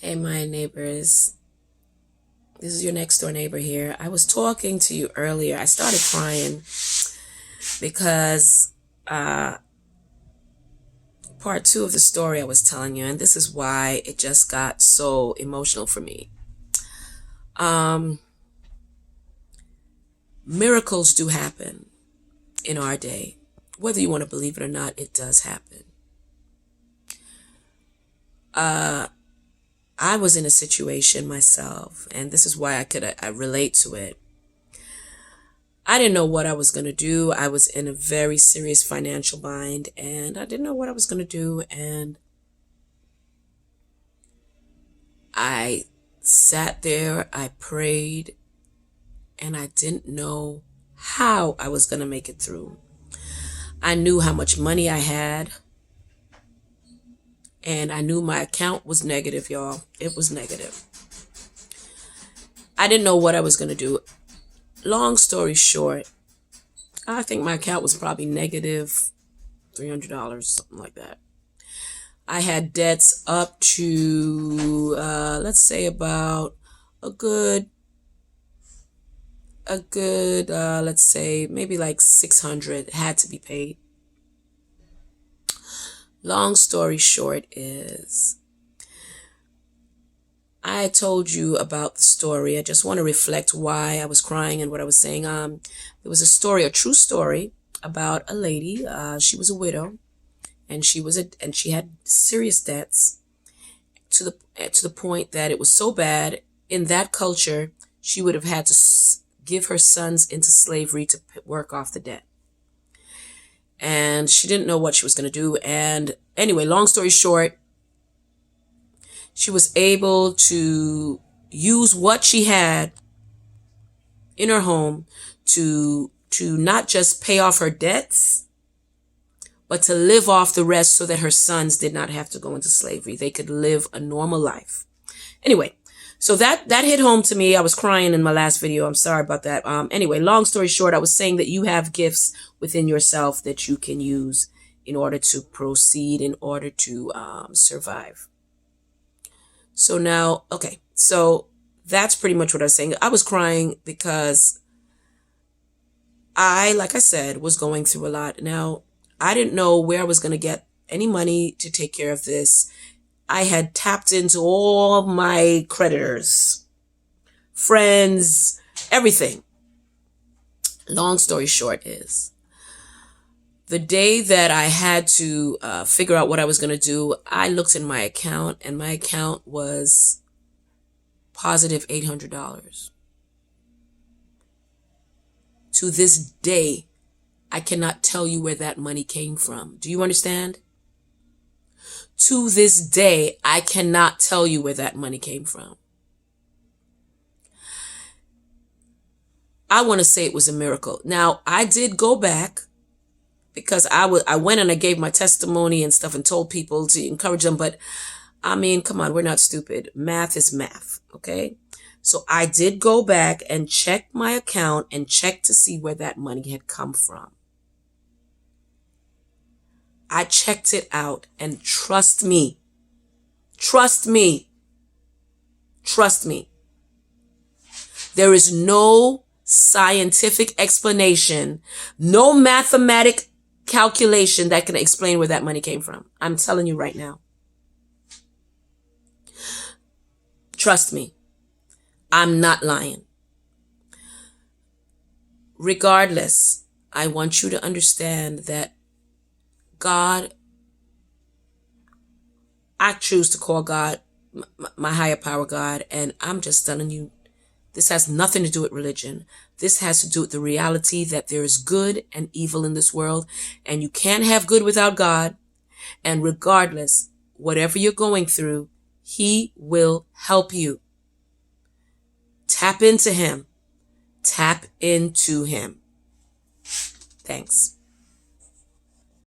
Hey, my neighbors. This is your next door neighbor here. I was talking to you earlier. I started crying because part two of the story I was telling you, and this is why it just got so emotional for me. Um, Miracles do happen in our day. Whether you want to believe it or not, it does happen. I was in a situation myself, and this is why I relate to it. I didn't know what I was going to do. I was in a very serious financial bind, and I didn't know what I was going to do. And I sat there, I prayed, and I didn't know how I was going to make it through. I knew how much money I had, and I knew my account was negative, y'all. It was negative. I didn't know what I was going to do. Long story short, I think my account was probably negative $300, something like that. I had debts up to, let's say about a good, let's say maybe like 600 had to be paid. Long story short is, I told you about the story. I just want to reflect why I was crying and what I was saying. There was a true story about a lady. She was a widow, and she had serious debts to the point that it was so bad in that culture she would have had to give her sons into slavery to work off the debt. And she didn't know what she was going to do. And anyway, long story short, she was able to use what she had in her home to not just pay off her debts, but to live off the rest so that her sons did not have to go into slavery. They could live a normal life. Anyway, so that hit home to me. I was crying in my last video. I'm sorry about that. Anyway, long story short, I was saying that you have gifts within yourself that you can use in order to proceed, in order to survive. So now, okay, so that's pretty much what I was saying. I was crying because like I said, was going through a lot. Now, I didn't know where I was going to get any money to take care of this. I had tapped into all my creditors, friends, everything. Long story short is, the day that I had to figure out what I was going to do, I looked in my account, and my account was positive $800. To this day, I cannot tell you where that money came from. Do you understand? To this day, I cannot tell you where that money came from. I want to say it was a miracle. Now, I did go back because I went and I gave my testimony and stuff and told people to encourage them. But I mean, come on, we're not stupid. Math is math, okay? So I did go back and check my account and check to see where that money had come from. I checked it out, and trust me, there is no scientific explanation, no mathematic calculation that can explain where that money came from. I'm telling you right now. Trust me, I'm not lying. Regardless, I want you to understand that God, I choose to call God my higher power God, and I'm just telling you, this has nothing to do with religion. This has to do with the reality that there is good and evil in this world, and you can't have good without God. And regardless, whatever you're going through, He will help you. Tap into Him. Tap into Him. Thanks.